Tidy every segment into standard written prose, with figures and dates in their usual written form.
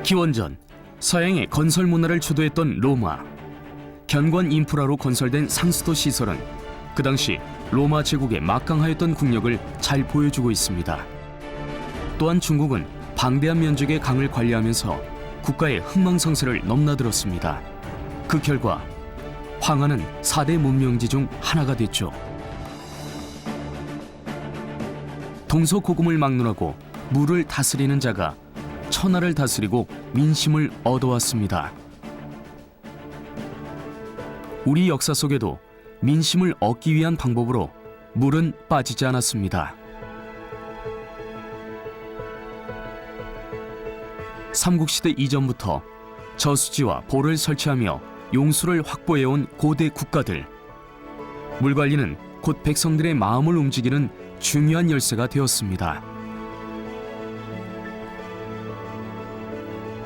기원전 서양의 건설 문화를 주도했던 로마. 견고한 인프라로 건설된 상수도 시설은 그 당시 로마 제국의 막강하였던 국력을 잘 보여주고 있습니다. 또한 중국은 방대한 면적의 강을 관리하면서 국가의 흥망성쇠를 넘나들었습니다. 그 결과 황하는 4대 문명지 중 하나가 됐죠. 동서고금을 막론하고 물을 다스리는 자가 천하를 다스리고 민심을 얻어왔습니다. 우리 역사 속에도 민심을 얻기 위한 방법으로 물은 빠지지 않았습니다. 삼국시대 이전부터 저수지와 보를 설치하며 용수를 확보해온 고대 국가들. 물 관리는 곧 백성들의 마음을 움직이는 중요한 열쇠가 되었습니다.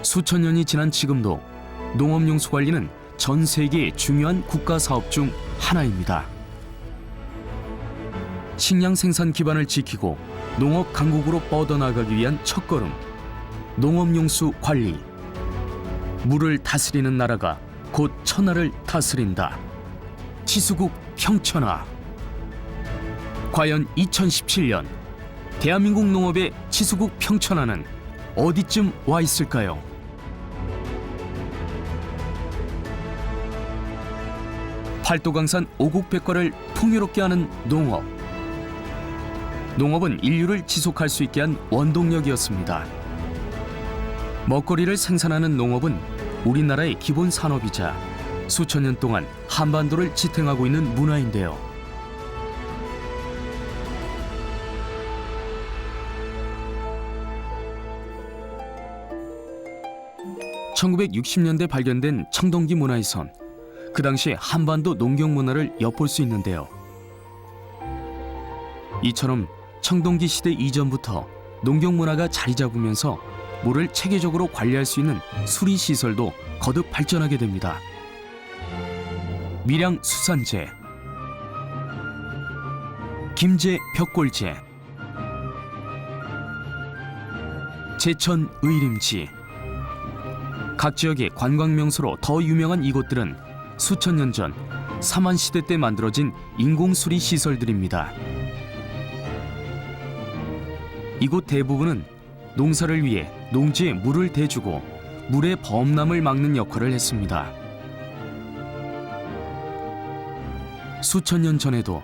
수천 년이 지난 지금도 농업용수 관리는 전 세계의 중요한 국가 사업 중 하나입니다. 식량 생산 기반을 지키고 농업 강국으로 뻗어나가기 위한 첫걸음, 농업용수 관리. 물을 다스리는 나라가 곧 천하를 다스린다. 치수국 평천하. 과연 2017년 대한민국 농업의 치수국 평천하는 어디쯤 와 있을까요? 팔도강산 오곡백과를 풍요롭게 하는 농업. 농업은 인류를 지속할 수 있게 한 원동력이었습니다. 먹거리를 생산하는 농업은 우리나라의 기본 산업이자 수천 년 동안 한반도를 지탱하고 있는 문화인데요. (1960년대) 발견된 청동기 문화유산. 그 당시 한반도 농경 문화를 엿볼 수 있는데요. 이처럼 청동기 시대 이전부터 농경 문화가 자리 잡으면서 물을 체계적으로 관리할 수 있는 수리 시설도 거듭 발전하게 됩니다. 밀양 수산제, 김제 벽골제, 제천 의림지. 각 지역의 관광 명소로 더 유명한 이곳들은 수천 년 전 삼한 시대 때 만들어진 인공 수리 시설들입니다. 이곳 대부분은 농사를 위해 농지에 물을 대주고 물의 범람을 막는 역할을 했습니다. 수천 년 전에도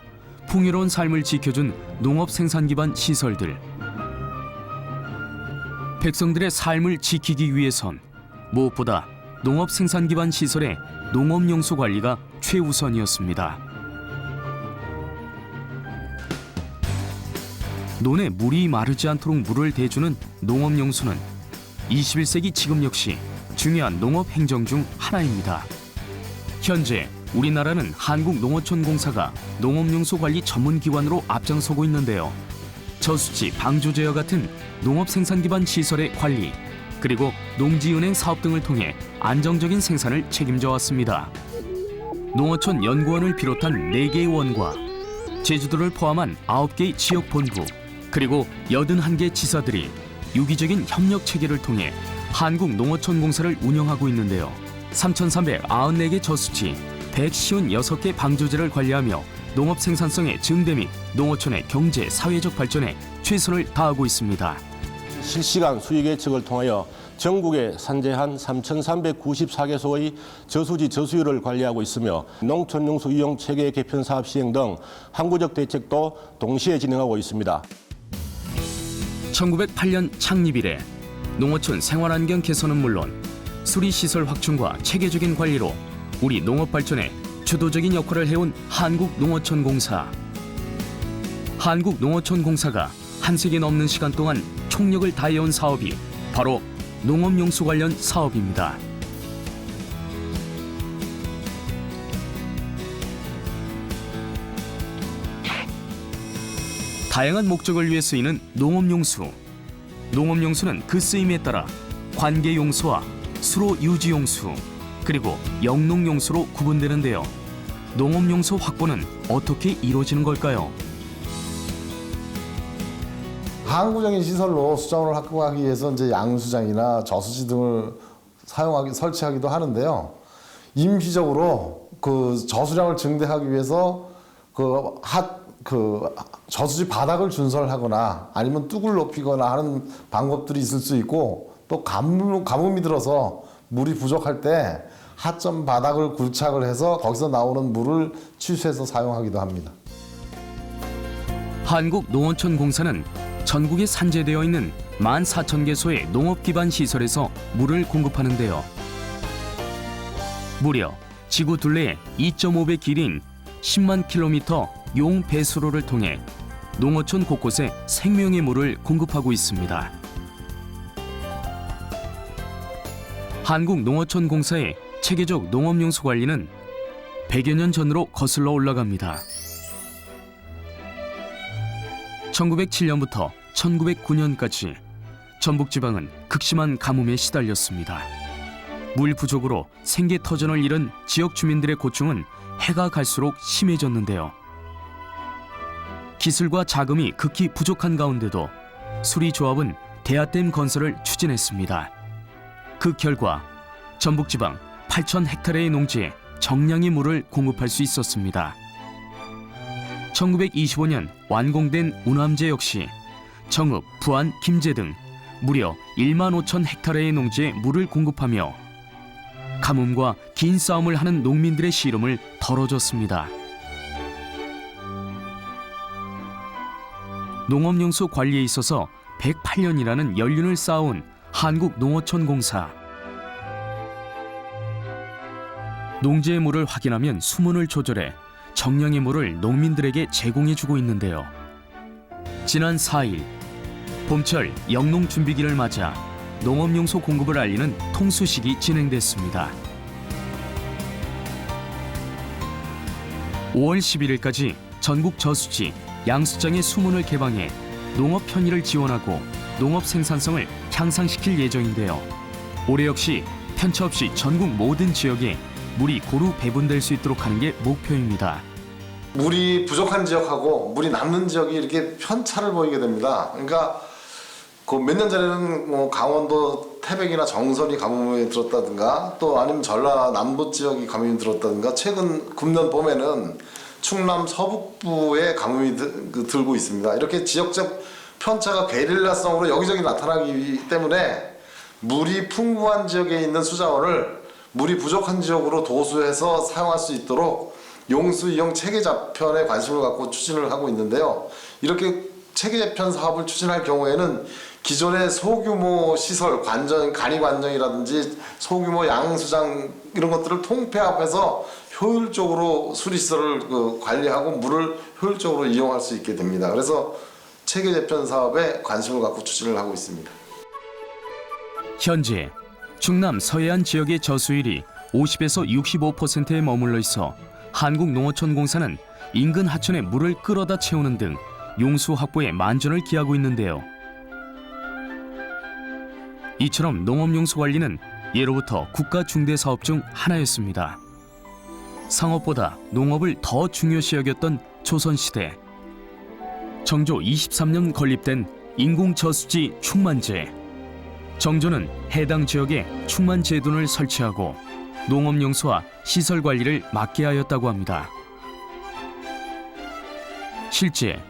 풍요로운 삶을 지켜준 농업 생산 기반 시설들. 백성들의 삶을 지키기 위해선 무엇보다 농업 생산 기반 시설의 농업용수 관리가 최우선이었습니다. 논에 물이 마르지 않도록 물을 대주는 농업용수는 21세기 지금 역시 중요한 농업 행정 중 하나입니다. 현재 우리나라는 한국농어촌공사가 농업용수 관리 전문기관으로 앞장서고 있는데요. 저수지, 방조제와 같은 농업 생산 기반 시설의 관리, 그리고 농지은행 사업 등을 통해 안정적인 생산을 책임져 왔습니다. 농어촌 연구원을 비롯한 4개의 원과 제주도를 포함한 9개의 지역본부, 그리고 81개 지사들이 유기적인 협력 체계를 통해 한국농어촌공사를 운영하고 있는데요. 3,394개 저수지, 156개 방조제를 관리하며 농업 생산성의 증대 및 농어촌의 경제, 사회적 발전에 최선을 다하고 있습니다. 실시간 수익 예측을 통하여 전국에 산재한 3,394개소의 저수지 저수유를 관리하고 있으며 농촌용수 이용 체계 개편 사업 시행 등 항구적 대책도 동시에 진행하고 있습니다. 1908년 창립 이래 농어촌 생활환경 개선은 물론 수리시설 확충과 체계적인 관리로 우리 농업 발전에 주도적인 역할을 해온 한국농어촌공사. 한국농어촌공사가 한 세기 넘는 시간 동안 총력을 다해온 사업이 바로 농업용수 관련 사업입니다. 다양한 목적을 위해 쓰이는 농업용수. 농업용수는 그 쓰임에 따라 관계용수와 수로 유지용수, 그리고 영농용수로 구분되는데요. 농업용수 확보는 어떻게 이루어지는 걸까요? 항구적인 시설로 수자원을 확보하기 위해서 이제 양수장이나 저수지 등을 설치하기도 하는데요. 임시적으로 그 저수량을 증대하기 위해서 저수지 바닥을 준설하거나 아니면 뚝을 높이거나 하는 방법들이 있을 수 있고, 또 가뭄이 들어서 물이 부족할 때 하점 바닥을 굴착을 해서 거기서 나오는 물을 취수해서 사용하기도 합니다. 한국농어촌공사는 전국에 산재되어 있는 14,000개소의 농업 기반 시설에서 물을 공급하는데요. 무려 지구 둘레의 2.5배 길이인 10만 킬로미터 용 배수로를 통해 농어촌 곳곳에 생명의 물을 공급하고 있습니다. 한국농어촌공사의 체계적 농업용수 관리는 100여 년 전으로 거슬러 올라갑니다. 1907년부터 1909년까지 전북지방은 극심한 가뭄에 시달렸습니다. 물 부족으로 생계터전을 잃은 지역 주민들의 고충은 해가 갈수록 심해졌는데요. 기술과 자금이 극히 부족한 가운데도 수리조합은 대하댐 건설을 추진했습니다. 그 결과 전북지방 8,000헥타르의 농지에 정량의 물을 공급할 수 있었습니다. 1925년 완공된 운암제 역시 정읍, 부안, 김제 등 무려 1만 5천 헥타르의 농지에 물을 공급하며 가뭄과 긴 싸움을 하는 농민들의 시름을 덜어줬습니다. 농업용수 관리에 있어서 108년이라는 연륜을 쌓아온 한국농어촌공사. 농지의 물을 확인하면 수문을 조절해 정량의 물을 농민들에게 제공해주고 있는데요. 지난 4일 봄철 영농 준비기를 맞아 농업용수 공급을 알리는 통수식이 진행됐습니다. 5월 11일까지 전국 저수지, 양수장의 수문을 개방해 농업 편의를 지원하고 농업 생산성을 향상시킬 예정인데요. 올해 역시 편차 없이 전국 모든 지역에 물이 고루 배분될 수 있도록 하는 게 목표입니다. 물이 부족한 지역하고 물이 남는 지역이 이렇게 편차를 보이게 됩니다. 그러니까 그 몇 년 전에는 뭐 강원도 태백이나 정선이 가뭄에 들었다든가, 또 아니면 전라 남부 지역이 가뭄이 들었다든가, 최근 금년 봄에는 충남 서북부에 가뭄이 들고 있습니다. 이렇게 지역적 편차가 게릴라성으로 여기저기 나타나기 때문에 물이 풍부한 지역에 있는 수자원을 물이 부족한 지역으로 도수해서 사용할 수 있도록 용수 이용 체계 재편에 관심을 갖고 추진을 하고 있는데요. 이렇게 체계 재편 사업을 추진할 경우에는 기존의 소규모 시설, 간이관정이라든지 소규모 양수장 이런 것들을 통폐합해서 효율적으로 수리시설을 관리하고 물을 효율적으로 이용할 수 있게 됩니다. 그래서 체계 재편 사업에 관심을 갖고 추진을 하고 있습니다. 현재 충남 서해안 지역의 저수율이 50에서 65%에 머물러 있어 한국농어촌공사는 인근 하천에 물을 끌어다 채우는 등 용수 확보에 만전을 기하고 있는데요. 이처럼 농업용수 관리는 예로부터 국가 중대 사업 중 하나였습니다. 상업보다 농업을 더 중요시 여겼던 조선시대. 정조 23년 건립된 인공저수지 충만제. 정조는 해당 지역에 충만제둔을 설치하고 농업용수와 시설 관리를 맡게 하였다고 합니다. 실제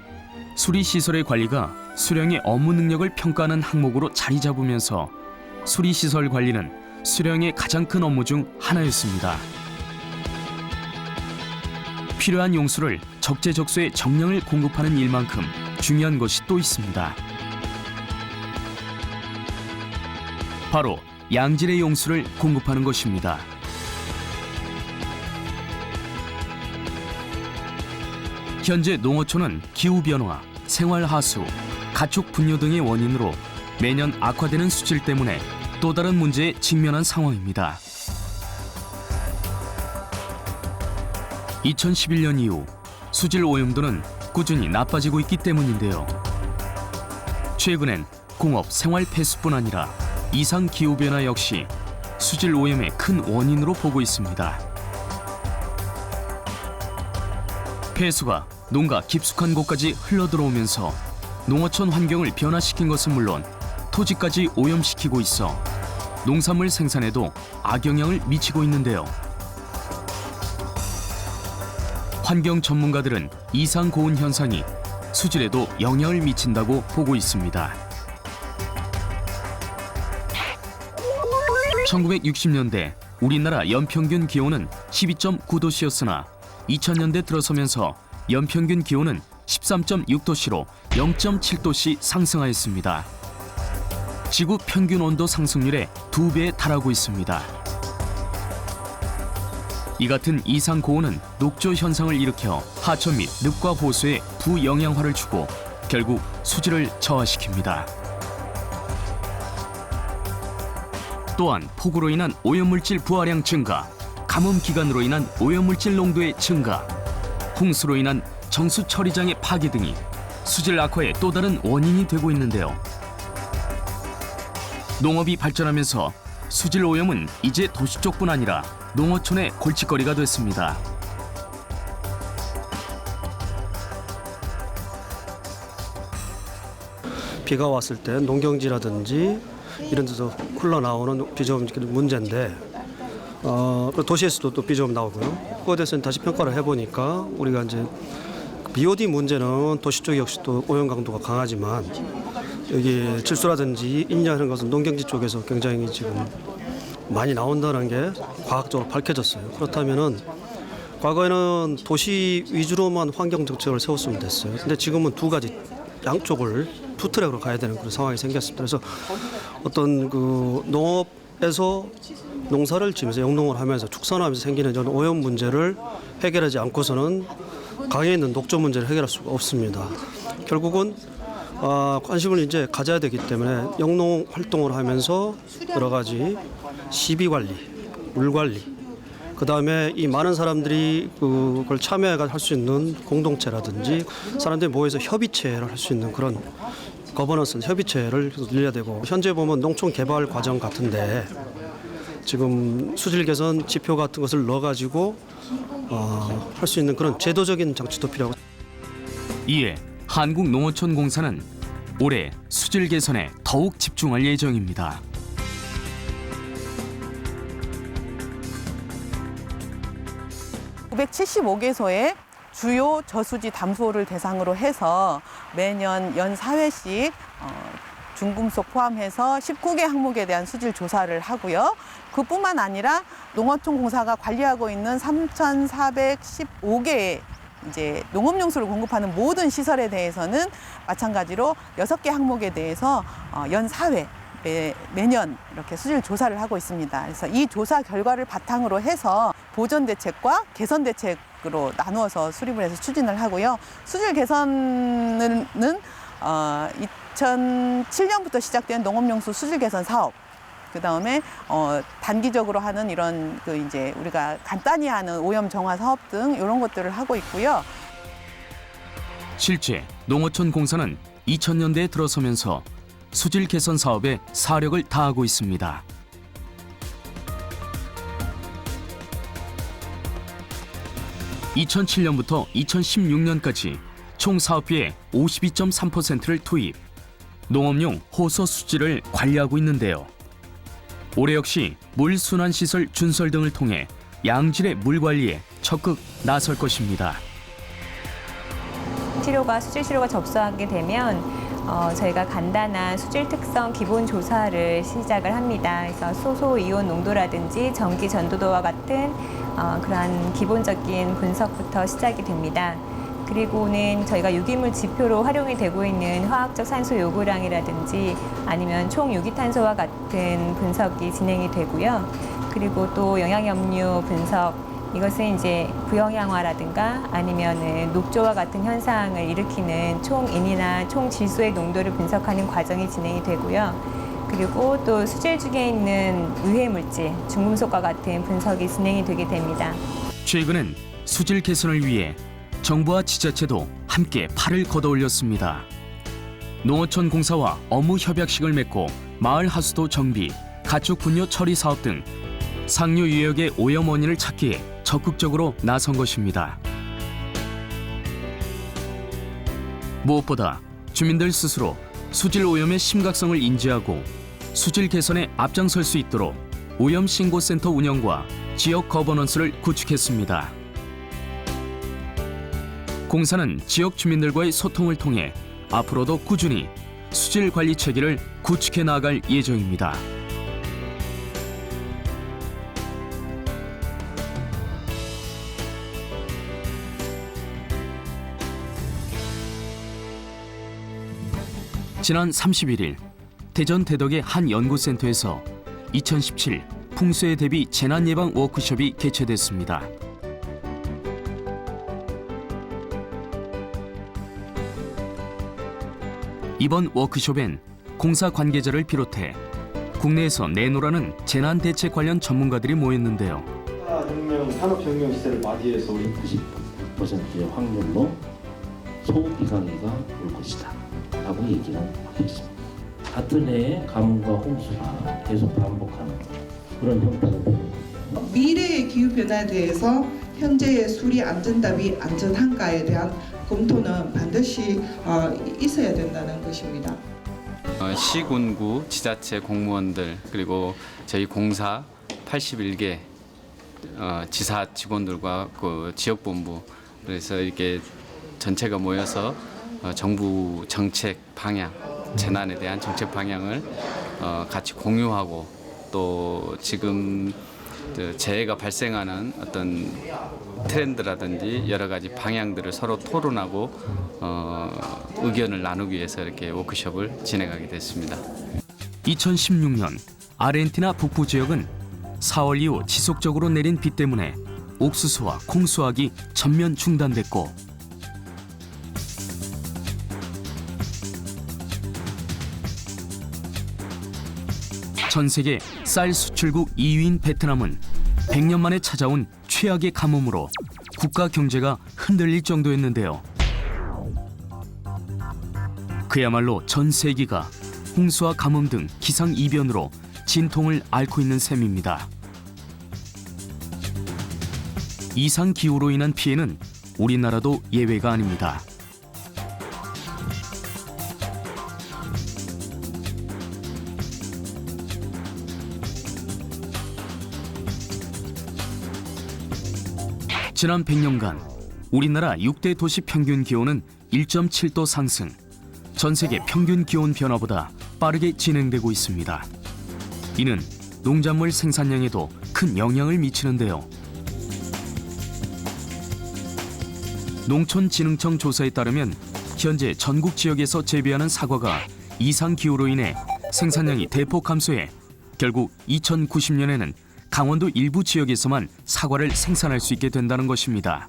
수리시설의 관리가 수령의 업무 능력을 평가하는 항목으로 자리 잡으면서 수리시설 관리는 수령의 가장 큰 업무 중 하나였습니다. 필요한 용수를 적재적소에 정량을 공급하는 일만큼 중요한 것이 또 있습니다. 바로 양질의 용수를 공급하는 것입니다. 현재 농어촌은 기후변화, 생활하수, 가축 분뇨 등의 원인으로 매년 악화되는 수질 때문에 또 다른 문제에 직면한 상황입니다. 2011년 이후 수질 오염도는 꾸준히 나빠지고 있기 때문인데요. 최근엔 공업, 생활 폐수뿐 아니라 이상 기후변화 역시 수질 오염의 큰 원인으로 보고 있습니다. 폐수가 농가 깊숙한 곳까지 흘러들어오면서 농어촌 환경을 변화시킨 것은 물론 토지까지 오염시키고 있어 농산물 생산에도 악영향을 미치고 있는데요. 환경 전문가들은 이상 고온 현상이 수질에도 영향을 미친다고 보고 있습니다. 1960년대 우리나라 연평균 기온은 12.9도씨였으나 2000년대 들어서면서 연평균 기온은 13.6도씨로 0.7도씨 상승하였습니다. 지구 평균 온도 상승률의 2배에 달하고 있습니다. 이 같은 이상 고온은 녹조 현상을 일으켜 하천 및 늪과 호수에 부영향화를 주고 결국 수질을 저하시킵니다. 또한 폭우로 인한 오염물질 부하량 증가, 가뭄 기간으로 인한 오염물질 농도의 증가, 홍수로 인한 정수 처리장의 파괴 등이 수질 악화의 또 다른 원인이 되고 있는데요. 농업이 발전하면서 수질 오염은 이제 도시 쪽뿐 아니라 농어촌의 골칫거리가 됐습니다. 비가 왔을 때 농경지라든지 이런 데서 흘러나오는 비저음 문제인데 도시에서도 또 비저음 나오고요. 그거에 대해서는 다시 평가를 해보니까 우리가 이제 BOD 문제는 도시 쪽 역시 또 오염 강도가 강하지만 여기 질소라든지 인냐 이런 것은 농경지 쪽에서 굉장히 지금 많이 나온다는 게 과학적으로 밝혀졌어요. 그렇다면은 과거에는 도시 위주로만 환경 정책을 세웠으면 됐어요. 근데 지금은 두 가지 양쪽을 투 트랙으로 가야 되는 그런 상황이 생겼습니다. 그래서 어떤 그 농업에서 농사를 지면서 영농을 하면서 축산하면서 생기는 이런 오염 문제를 해결하지 않고서는 강에 있는 녹조 문제를 해결할 수가 없습니다. 결국은 관심을 이제 가져야 되기 때문에 영농 활동을 하면서 여러 가지 시비 관리, 물 관리, 그 다음에 이 많은 사람들이 그걸 참여해서 할 수 있는 공동체라든지 사람들이 모여서 협의체를 할 수 있는 그런 거버넌스 협의체를 늘려야 되고 현재 보면 농촌 개발 과정 같은데 지금 수질 개선 지표 같은 것을 넣어가지고 할 수 있는 그런 제도적인 장치도 필요하고. 이에 한국농어촌공사는 올해 수질 개선에 더욱 집중할 예정입니다. (975개소의) 주요 저수지 담소를 대상으로 해서 매년 연 4회씩 중금속 포함해서 19개 항목에 대한 수질 조사를 하고요. 그뿐만 아니라 농어촌공사가 관리하고 있는 3,415개의 이제 농업용수를 공급하는 모든 시설에 대해서는 마찬가지로 6개 항목에 대해서 연 4회 매년 이렇게 수질 조사를 하고 있습니다. 그래서 이 조사 결과를 바탕으로 해서 보전 대책과 개선 대책으로 나누어서 수립을 해서 추진을 하고요. 수질 개선은 2007년부터 시작된 농업용수 수질 개선 사업, 그 다음에 단기적으로 하는 이런 그 이제 우리가 간단히 하는 오염 정화 사업 등 이런 것들을 하고 있고요. 실제 농어촌공사는 2000년대에 들어서면서 수질 개선 사업에 사력을 다하고 있습니다. (2007년부터) (2016년까지) 총 사업비의 52.3%를 투입, 농업용 호소 수질을 관리하고 있는데요. 올해 역시 물순환시설 준설 등을 통해 양질의 물 관리에 적극 나설 것입니다. 수질 시료가 접수하게 되면 저희가 간단한 수질 특성 기본 조사를 시작을 합니다. 그래서 소소 이온 농도라든지 전기 전도도와 같은 그러한 기본적인 분석부터 시작이 됩니다. 그리고는 저희가 유기물 지표로 활용이 되고 있는 화학적 산소 요구량이라든지 아니면 총 유기탄소와 같은 분석이 진행이 되고요. 그리고 또 영양염류 분석, 이것은 이제 부영양화라든가 아니면은 녹조와 같은 현상을 일으키는 총인이나 총질소의 농도를 분석하는 과정이 진행이 되고요. 그리고 또 수질 중에 있는 유해물질, 중금속과 같은 분석이 진행이 되게 됩니다. 최근엔 수질 개선을 위해 정부와 지자체도 함께 팔을 걷어올렸습니다. 농어촌공사와 업무 협약식을 맺고 마을 하수도 정비, 가축 분뇨 처리 사업 등 상류 유역의 오염 원인을 찾기에 적극적으로 나선 것입니다. 무엇보다 주민들 스스로 수질 오염의 심각성을 인지하고 수질 개선에 앞장설 수 있도록 오염 신고센터 운영과 지역 거버넌스를 구축했습니다. 공사는 지역 주민들과의 소통을 통해 앞으로도 꾸준히 수질 관리 체계를 구축해 나갈 예정입니다. 지난 31일 대전 대덕의 한 연구센터에서 2017 풍수해 대비 재난 예방 워크숍이 개최됐습니다. 이번 워크숍엔 공사 관계자를 비롯해 국내에서 내노라는 재난 대책 관련 전문가들이 모였는데요. 산업혁명 시대를 맞이해서 우리 90%의 확률로 소비강해가 올 것이다 라고 얘기를 하고 있습니다. 같은 해에 가뭄과 홍수가 계속 반복하는 그런 형태가 됩니다. 미래의 기후변화에 대해서 현재의 수리 안전답이 안전한가에 대한 검토는 반드시 있어야 된다는 것입니다. 시군구 지자체 공무원들 그리고 저희 공사 81개 지사 직원들과 그 지역본부 그래서 이렇게 전체가 모여서 정부 정책 방향 재난에 대한 정책 방향을 같이 공유하고 또 지금 재해가 발생하는 어떤 트렌드라든지 여러 가지 방향들을 서로 토론하고 의견을 나누기 위해서 이렇게 워크숍을 진행하게 됐습니다. 2016년 아르헨티나 북부 지역은 4월 이후 지속적으로 내린 비 때문에 옥수수와 콩 수확이 전면 중단됐고 전 세계 쌀 수출국 2위인 베트남은 100년 만에 찾아온 최악의 가뭄으로 국가 경제가 흔들릴 정도였는데요. 그야말로 전 세계가 홍수와 가뭄 등 기상이변으로 진통을 앓고 있는 셈입니다. 이상기후로 인한 피해는 우리나라도 예외가 아닙니다. 지난 100년간 우리나라 6대 도시 평균 기온은 1.7도 상승, 전 세계 평균 기온 변화보다 빠르게 진행되고 있습니다. 이는 농작물 생산량에도 큰 영향을 미치는데요. 농촌진흥청 조사에 따르면 현재 전국 지역에서 재배하는 사과가 이상기후로 인해 생산량이 대폭 감소해 결국 2090년에는 강원도 일부 지역에서만 사과를 생산할 수 있게 된다는 것입니다.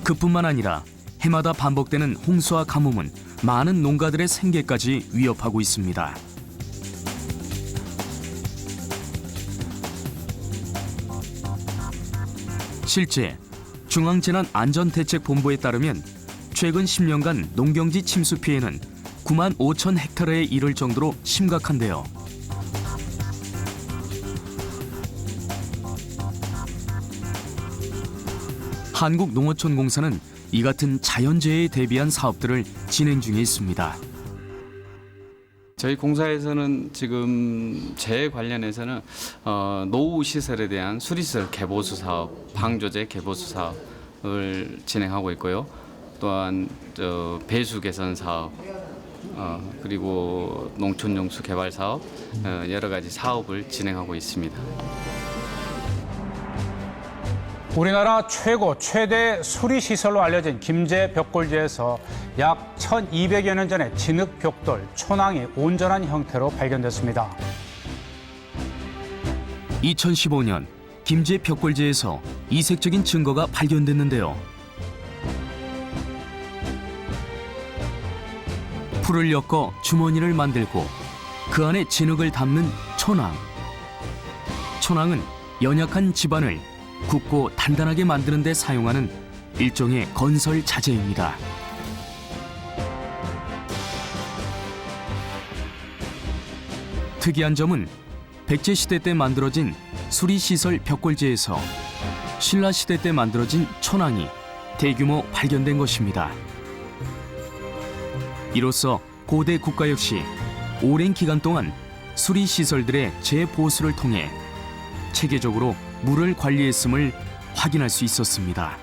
그뿐만 아니라 해마다 반복되는 홍수와 가뭄은 많은 농가들의 생계까지 위협하고 있습니다. 실제 중앙재난안전대책본부에 따르면 최근 10년간 농경지 침수 피해는 9만 5천 헥타르에 이를 정도로 심각한데요. 한국농어촌공사는 이 같은 자연재해에 대비한 사업들을 진행 중에 있습니다. 저희 공사에서는 지금 재해 관련해서는 노후 시설에 대한 수리시설 개보수 사업, 방조제 개보수 사업을 진행하고 있고요. 또한 배수 개선 사업, 그리고 농촌용수 개발 사업, 여러 가지 사업을 진행하고 있습니다. 우리나라 최대 수리시설로 알려진 김제 벽골지에서 약 1200여 년 전에 진흙 벽돌, 촌왕이 온전한 형태로 발견됐습니다. 2015년 김제 벽골지에서 이색적인 증거가 발견됐는데요. 풀을 엮어 주머니를 만들고 그 안에 진흙을 담는 촌왕. 촌왕은 연약한 집안을 굳고 단단하게 만드는 데 사용하는 일종의 건설 자재입니다. 특이한 점은 백제시대 때 만들어진 수리시설 벽골지에서 신라시대 때 만들어진 촌왕이 대규모 발견된 것입니다. 이로써 고대 국가 역시 오랜 기간 동안 수리 시설들의 재보수를 통해 체계적으로 물을 관리했음을 확인할 수 있었습니다.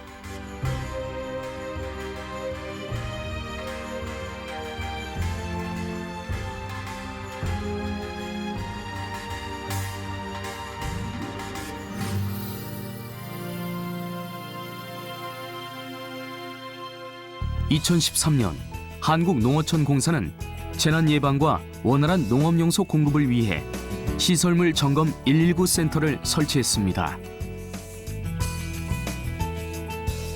(2013년) 한국농어촌공사는 재난 예방과 원활한 농업용소 공급을 위해 시설물 점검 119 센터를 설치했습니다.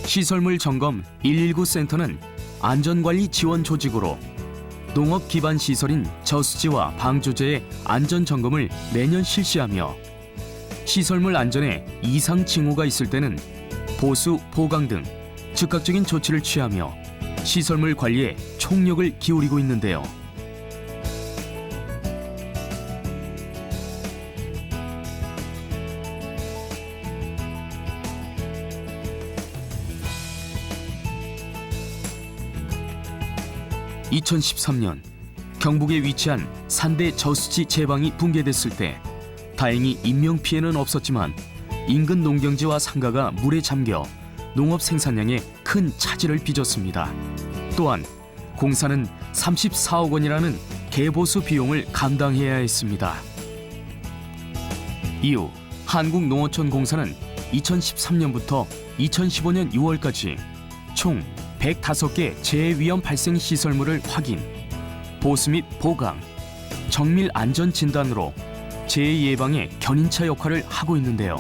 시설물 점검 119 센터는 안전관리 지원 조직으로 농업 기반 시설인 저수지와 방조제의 안전 점검을 매년 실시하며 시설물 안전에 이상 징후가 있을 때는 보수, 보강 등 즉각적인 조치를 취하며 시설물 관리에 총력을 기울이고 있는데요. (2013년) 경북에 위치한 산대 저수지 제방이 붕괴됐을 때 다행히 인명피해는 없었지만 인근 농경지와 상가가 물에 잠겨 농업 생산량에 큰 차질을 빚었습니다. 또한 공사는 34억 원이라는 개보수 비용을 감당해야 했습니다. 이후 한국농어촌공사는 2013년부터 2015년 6월까지 총 105개 재해위험 발생 시설물을 확인, 보수 및 보강, 정밀 안전 진단으로 재해 예방의 견인차 역할을 하고 있는데요.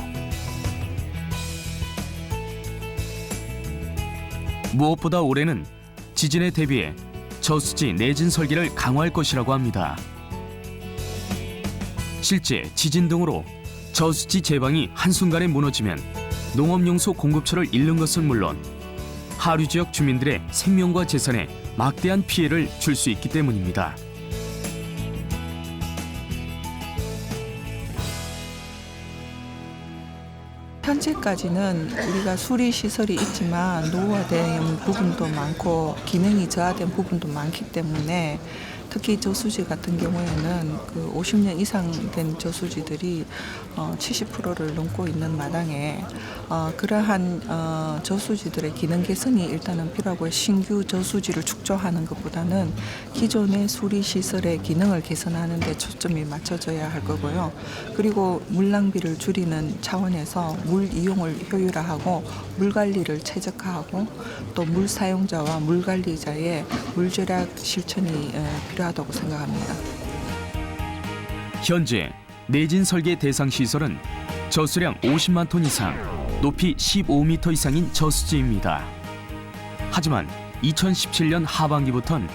무엇보다 올해는 지진에 대비해 저수지 내진 설계를 강화할 것이라고 합니다. 실제 지진 등으로 저수지 제방이 한순간에 무너지면 농업용소 공급처를 잃는 것은 물론 하류 지역 주민들의 생명과 재산에 막대한 피해를 줄 수 있기 때문입니다. 현재까지는 우리가 수리 시설이 있지만 노후화된 부분도 많고 기능이 저하된 부분도 많기 때문에 특히 저수지 같은 경우에는 그 50년 이상 된 저수지들이 70%를 넘고 있는 마당에 그러한 저수지들의 기능 개선이 일단은 필요하고 신규 저수지를 축조하는 것보다는 기존의 수리 시설의 기능을 개선하는 데 초점이 맞춰져야 할 거고요. 그리고 물 낭비를 줄이는 차원에서 물 이용을 효율화하고 물 관리를 최적화하고 또 물 사용자와 물 관리자의 물 절약 실천이 필요하다고 생각합니다. 현재 내진 설계 대상 시설은 저수량 50만 톤 이상, 높이 15m 이상인 저수지입니다. 하지만 2017년 하반기부터는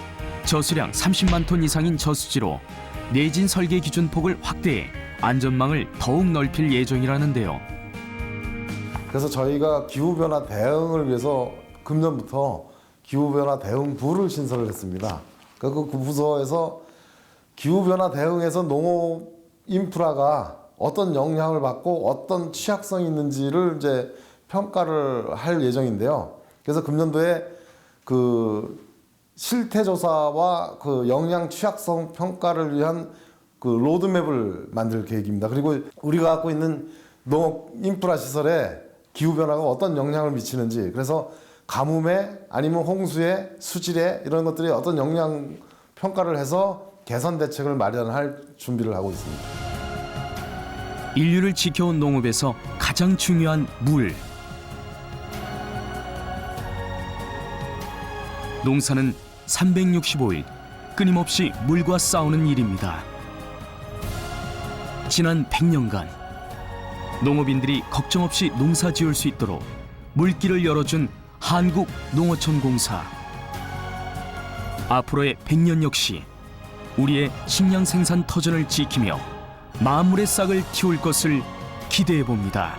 저수량 30만 톤 이상인 저수지로 내진 설계 기준 폭을 확대해 안전망을 더욱 넓힐 예정이라는데요. 그래서 저희가 기후변화 대응을 위해서 금년부터 기후변화 대응부를 신설을 했습니다. 그 부서에서 기후변화 대응에서 농업 인프라가 어떤 영향을 받고 어떤 취약성이 있는지를 이제 평가를 할 예정인데요. 그래서 금년도에 그 실태조사와 그 영양 취약성 평가를 위한 그 로드맵을 만들 계획입니다. 그리고 우리가 갖고 있는 농업 인프라 시설에 기후변화가 어떤 영향을 미치는지, 그래서 가뭄에 아니면 홍수에 수질에 이런 것들이 어떤 영향 평가를 해서 개선 대책을 마련할 준비를 하고 있습니다. 인류를 지켜온 농업에서 가장 중요한 물. 농사는 365일 끊임없이 물과 싸우는 일입니다. 지난 100년간 농업인들이 걱정 없이 농사 지을 수 있도록 물길을 열어준 한국농어촌공사. 앞으로의 100년 역시 우리의 식량 생산 터전을 지키며 만물의 싹을 틔울 것을 기대해 봅니다.